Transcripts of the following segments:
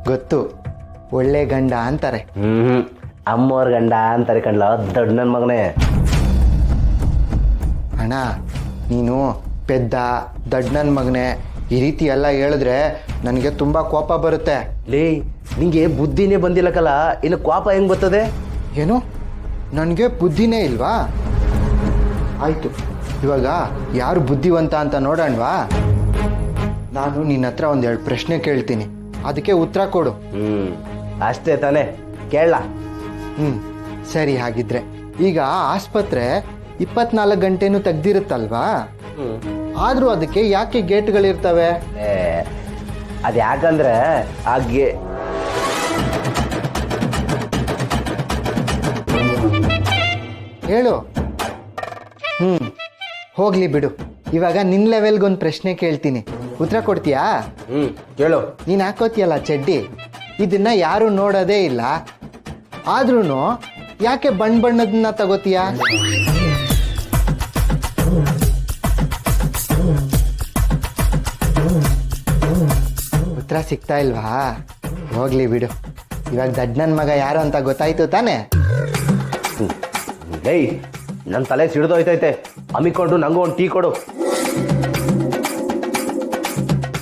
ಗೊತ್ತು, ಒಳ್ಳೆ ಗಂಡ ಅಂತಾರೆ. ಅಮ್ಮವ್ರ ಗಂಡ ಅಂತಾರೆ ಕಣ್ಲ ದೊಡ್ಡ ನನ್ನ ಮಗನೇ. ಅಣ್ಣ, ನೀನು ಪೆದ್ದ ದೊಡ್ಡ ನನ್ನ ಮಗನೇ ಈ ರೀತಿ ಎಲ್ಲ ಹೇಳಿದ್ರೆ ನನಗೆ ತುಂಬ ಕೋಪ ಬರುತ್ತೆ. ಲೇ, ನಿಂಗೆ ಬುದ್ಧಿನೇ ಬಂದಿಲ್ಲಕಲ್ಲ, ಇನ್ನು ಕೋಪ ಹೆಂಗ್ ಬರ್ತದೆ? ಏನು, ನನಗೆ ಬುದ್ಧಿನೇ ಇಲ್ವಾ? ಆಯಿತು, ಇವಾಗ ಯಾರು ಬುದ್ಧಿವಂತ ಅಂತ ನೋಡೋಣವಾ? ನಾನು ನಿನ್ನ ಹತ್ರ ಒಂದೆರಡು ಪ್ರಶ್ನೆ ಕೇಳ್ತೀನಿ, ಅದಕ್ಕೆ ಉತ್ತರ ಕೊಡು. ಅಷ್ಟೇ ತಾನೇ, ಕೇಳ. ಸರಿ, ಹಾಗಿದ್ರೆ ಈಗ ಆಸ್ಪತ್ರೆ 24 ಗಂಟೆನೂ ತೆಗ್ದಿರುತ್ತಲ್ವಾ? ಆದರೂ ಅದಕ್ಕೆ ಯಾಕೆ ಗೇಟ್ಗಳಿರ್ತವೆ? ಅದು ಯಾಕಂದ್ರೆ ಹಾಗೆ ಹೇಳು. ಹೋಗ್ಲಿ ಬಿಡು. ಇವಾಗ ನಿನ್ನ ಲೆವೆಲ್ಗೊಂದು ಪ್ರಶ್ನೆ ಕೇಳ್ತೀನಿ, ಉತ್ತರ ಕೊಡ್ತೀಯಾ? ಕೇಳು. ನೀನು ಹಾಕೋತಿಯಲ್ಲ ಚಡ್ಡಿ, ಇದನ್ನ ಯಾರು ನೋಡೋದೇ ಇಲ್ಲ, ಆದ್ರೂ ಯಾಕೆ ಬಣ್ಣ ಬಣ್ಣದನ್ನ ತಗೋತೀಯ? ಉತ್ತರ ಸಿಗ್ತಾ ಇಲ್ವಾ? ಹೋಗ್ಲಿ ಬಿಡು. ಇವಾಗ ದಡ್ಡನ ಮಗ ಯಾರು ಅಂತ ಗೊತ್ತಾಯ್ತು ತಾನೆ? ಏಯ್, ನನ್ನ ತಲೆ ಸಿಡ್ದೋಯ್ತೈತೆ. ಅಮ್ಮಿಕೊಂಡು ನಂಗೂ ಒಂದು ಟೀ ಕೊಡು.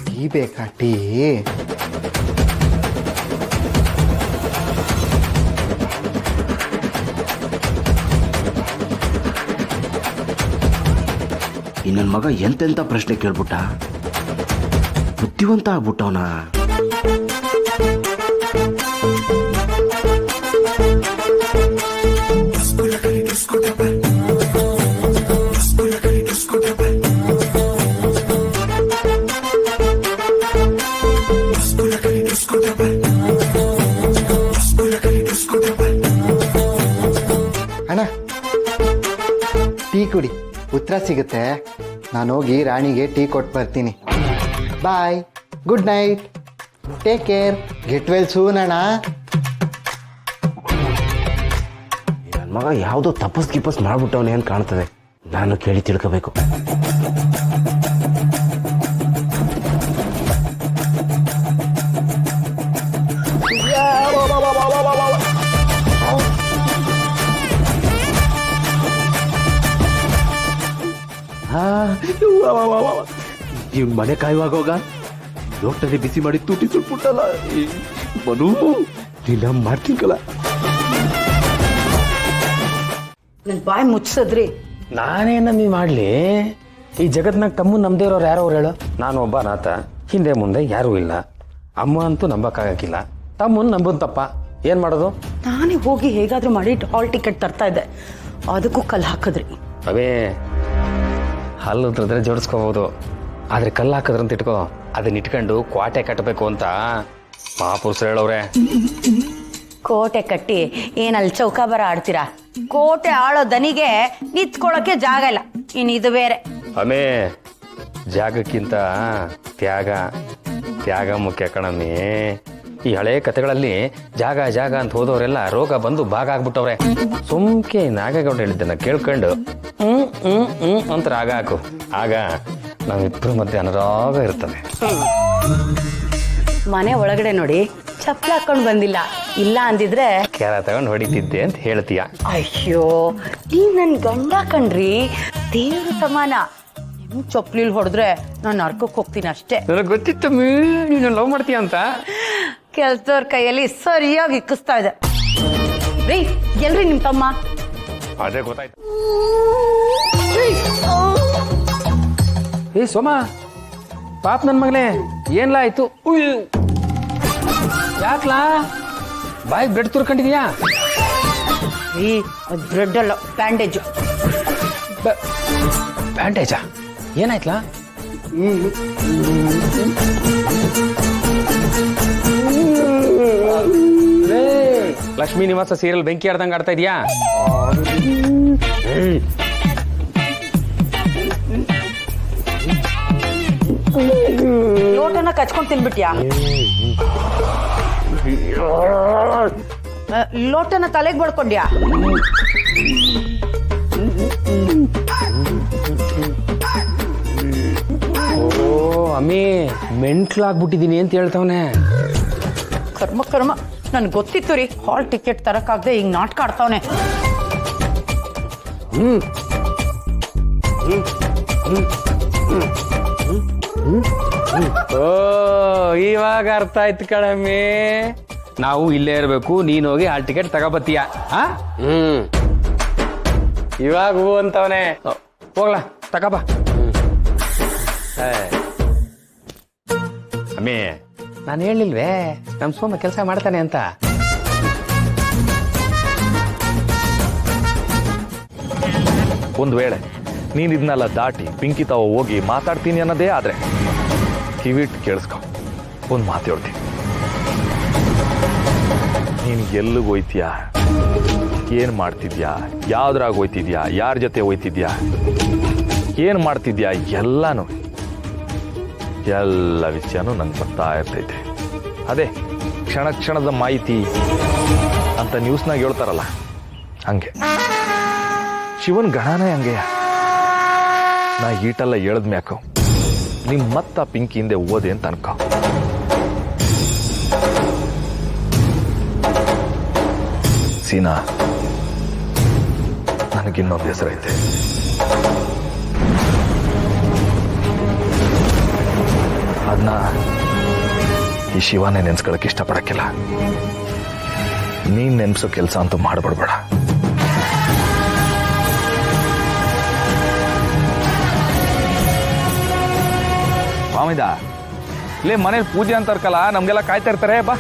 ಟೀ ಬೇಕಾ? ಟೀ ಈ ನನ್ನ ಮಗ ಎಂತೆಂಥ ಪ್ರಶ್ನೆ ಕೇಳ್ಬಿಟ್ಟ, ಬುದ್ಧಿವಂತ ಆಗ್ಬಿಟ್ಟವನ. ಅಣ್ಣ, ಟೀ ಕುಡಿ, ಉತ್ತರ ಸಿಗುತ್ತೆ. ನಾನು ಹೋಗಿ ರಾಣಿಗೆ ಟೀ ಕೊಟ್ಟು ಬರ್ತೀನಿ. Bye, good night, take care, get well soon ಅಣ್ಣ. ನನ್ನ ಮಗ ಯಾವುದೋ ತಪಸ್ ಮಾಡ್ಬಿಟ್ಟವನೇ ಅಂತ ಕಾಣ್ತದೆ. ನಾನು ಕೇಳಿ ತಿಳ್ಕೋಬೇಕು. ಇವ್ನ ಮನೆ ಕಾಯುವಾಗ ಹೋಗ ಲೋಟಲ್ಲಿ ಬಿಸಿ ಮಾಡಿ ತೂಟಿ ಸುಟ್ಬಿಟ್ಟಲ್ಲ. ಮನು, ನೀನ ಮಾಡ್ತೀನಲ್ಲ. ನನ್ ಬಾಯಿ ಮುಚ್ಚಿದ್ರಿ. ನಾನೇನಮ್ಮಿ ಮಾಡ್ಲಿ? ಈ ಜಗತ್ನಾಗ ತಮ್ಮ ನಮ್ದೇ ಇರೋರು ಯಾರು ಅವ್ರು ಹೇಳು? ನಾನು ಒಬ್ಬ ನಾಥ, ಹಿಂದೆ ಮುಂದೆ ಯಾರೂ ಇಲ್ಲ. ಅಮ್ಮ ಅಂತೂ ನಂಬಕ್ಕಾಗಕ್ಕಿಲ್ಲ, ತಮ್ಮನ್ ನಂಬನ್ ತಪ್ಪ. ಏನ್ ಮಾಡೋದು? ನಾನೇ ಹೋಗಿ ಹೇಗಾದ್ರೂ ಮಾಡಿ ಹಾಲ್ ಟಿಕೆಟ್ ತರ್ತಾ ಇದ್ದೆ, ಅದಕ್ಕೂ ಕಲ್ಲು ಹಾಕಿದ್ರಿ. ಅವೇ ಹಲ್ಲು ಉದ್ರಿದ್ರೆ ಜೋಡಿಸ್ಕೋಬಹುದು, ಆದ್ರೆ ಕಲ್ಲು ಹಾಕಿದ್ರಂತ ಇಟ್ಕೋ, ಅದನ್ನ ಇಟ್ಕೊಂಡು ಕ್ವಾಟೆ ಕಟ್ಟಬೇಕು ಅಂತ ಮಹಾಪುರುಷರು ಹೇಳವ್ರೆ. ಕೋಟೆ ಕಟ್ಟಿ ಏನಲ್ಲಿ ಚೌಕಾಬಾರ ಆಡ್ತೀರಾ? ಕೋಟೆ ಆಳೋ ದನಿಗೆ ನಿಂತ್ಕೊಳ್ಳೋಕೆ ಜಾಗ ಇಲ್ಲ, ಇನ್ನು ಇದು ಬೇರೆ. ಅವೇ ಜಾಗಕ್ಕಿಂತ ತ್ಯಾಗ ಮುಖ್ಯ ಕಣಮ್ಮಿ. ಈ ಹಳೆ ಕಥೆಗಳಲ್ಲಿ ಜಾಗ ಅಂತ ಹೋದವರೆಲ್ಲ ರೋಗ ಬಂದು ಭಾಗ ಆಗ್ಬಿಟ್ಟವ್ರೆ. ಸುಮ್ಕೆ ನಾಗೇಗೌಡ ಹೇಳಿದ್ದನ್ನ ಕೇಳ್ಕೊಂಡು ಅಂತ ರಾಗ ಹಾಕು, ಆಗ ನಾವಿಬ್ರ ಮಧ್ಯೆ ಅನುರಾಗ ಇರ್ತದೆ. ಮನೆ ಒಳಗಡೆ ನೋಡಿ, ಚಪ್ಪಲಿ ಹಾಕೊಂಡು ಬಂದಿಲ್ಲ, ಇಲ್ಲ ಅಂದಿದ್ರೆ ಕ್ಯಾರ ತಗೊಂಡು ಹೊಡಿತಿದ್ದೆ ಅಂತ ಹೇಳ್ತೀಯ. ಅಯ್ಯೋ, ನೀವ್ ನನ್ ಗಂಡ ಕಣ್ರಿ, ದೇವ್ರ ಸಮಾನ. ನಿಮ್ ಚಪ್ಪಲಿಲ್ ಹೊಡೆದ್ರೆ ನಾನು ನರ್ಕಕ್ಕೆ ಹೋಗ್ತೀನಿ ಅಷ್ಟೇ. ನನಗೆ ಗೊತ್ತಿತ್ತು ನೀನು ಲವ್ ಮಾಡ್ತೀಯ ಅಂತ. ಕೆಲ್ಸದವ್ರ ಕೈಯಲ್ಲಿ ಸರಿಯಾಗಿ ಇಕ್ಕಿಸ್ತಾ ಇದೆ. ರೀ, ಎಲ್ರಿ ನಿಮ್ ತಮ್ಮ? ಅದೇ ಗೊತ್ತಾಯ್ತು. ಏ ಸೋಮ, ಪಾಪ ನನ್ ಮಗನೇ, ಏನ್ಲಾ ಆಯ್ತು? ಯಾಕ್ಲಾ ಬಾಯಿ ಬ್ರೆಡ್ ತುರ್ಕೊಂಡಿದ್ಯಾ? ರೀ, ಅದು ಬ್ರೆಡ್ ಅಲ್ಲ, ಬ್ಯಾಂಡೇಜು. ಬ್ಯಾಂಡೇಜಾ? ಏನಾಯ್ತಲಾ? ಲಕ್ಷ್ಮೀ ನಿವಾಸ ಸೀರಿಯಲ್ ಬೆಂಕಿ ಆಡ್ದಂಗೆ ಆಡ್ತಾ ಇದೀಯಾ? ಲೋಟನ ಕಚ್ಕೊಂಡ್ ತಿನ್ಬಿಟ್ಯಾ? ಲೋಟನ ತಲೆಗೆ ಬಡ್ಕೊಂಡ್ಯಾ? ಓ ಅಮ್ಮಿ, ಮೆಂಟ್ಲಾಗ್ಬಿಟ್ಟಿದೀನಿ ಅಂತ ಹೇಳ್ತಾವನೆ. ಕರ್ಮ ಕರ್ಮ ನನ್ಗೆ ಗೊತ್ತಿತ್ತು ರೀ ಹಾಲ್ ಟಿಕೆಟ್ ತರಕಾಗ್ದೆ ಈಗ ನಾಟಕ ಆಡ್ತಾವನೆ. ಓ ಇವಾಗ ಅರ್ಥ ಆಯ್ತು ಕಣಮ್ಮಿ. ನಾವು ಇಲ್ಲೇ ಇರಬೇಕು, ನೀನ್ ಹೋಗಿ ಹಾಲ್ ಟಿಕೆಟ್ ತಗೋಬತ್ತೀಯ. ಇವಾಗ ಹೂ ಅಂತವನೆ. ಹೋಗ್ಲಾ ತಗೋಬಾ. ಅಮ್ಮಿ ನಾನು ಹೇಳಿಲ್ವೇ ನಮ್ ಸೋಮ ಕೆಲಸ ಮಾಡ್ತಾನೆ ಅಂತ. ಒಂದು ವೇಳೆ ನೀನ್ ಇದನ್ನೆಲ್ಲ ದಾಟಿ ಪಿಂಕಿ ತಾವ ಹೋಗಿ ಮಾತಾಡ್ತೀನಿ ಅನ್ನೋದೇ ಆದ್ರೆ ಕಿವಿಟ್ ಕೇಳಿಸ್ಕೊ, ಒಂದು ಮಾತು ಹೇಳ್ತೀನಿ. ನೀನು ಎಲ್ಲಿಗೆ ಹೋಯ್ತೀಯಾ, ಏನ್ ಮಾಡ್ತಿದ್ಯಾ, ಯಾವ್ದ್ರಾಗ ಹೋಯ್ತಿದ್ಯಾ, ಯಾರ ಜೊತೆ ಹೋಯ್ತಿದ್ಯಾ, ಏನ್ ಮಾಡ್ತಿದ್ಯಾ, ಎಲ್ಲ ವಿಷಯನೂ ನಂಗೆ ಬರ್ತಾ ಇರ್ತೈತೆ. ಅದೇ ಕ್ಷಣ ಕ್ಷಣದ ಮಾಹಿತಿ ಅಂತ ನ್ಯೂಸ್ನಾಗ ಹೇಳ್ತಾರಲ್ಲ ಹಂಗೆ. ಶಿವನ್ ಗಣನೇ ಹಂಗೆಯ. ನಾ ಈಟೆಲ್ಲ ಹೇಳದ್ಮ್ಯಾಕು ನಿಮ್ ಮತ್ತ ಪಿಂಕಿ ಹಿಂದೆ ಓದೆ ಅಂತ ಅನ್ಕೋ. ಸೀನಾ, ನನಗಿನ್ನೊಂದು ಹೆಸರೈತೆ. ಅದನ್ನ ಈ ಶಿವನೇ ನೆನ್ಸ್ಕೊಳಕ್ ಇಷ್ಟಪಡಕ್ಕಿಲ್ಲ. ನೀನ್ ನೆನ್ಸೋ ಕೆಲಸ ಅಂತೂ ಮಾಡ್ಬಿಡ್ಬೇಡ. ಮಾಮಿದ, ಇಲ್ಲೇ ಮನೇಲಿ ಪೂಜೆ ಅಂತಾರಕಲ್ಲ, ನಮ್ಗೆಲ್ಲ ಕಾಯ್ತಾ ಇರ್ತಾರೆ. ಬಾ.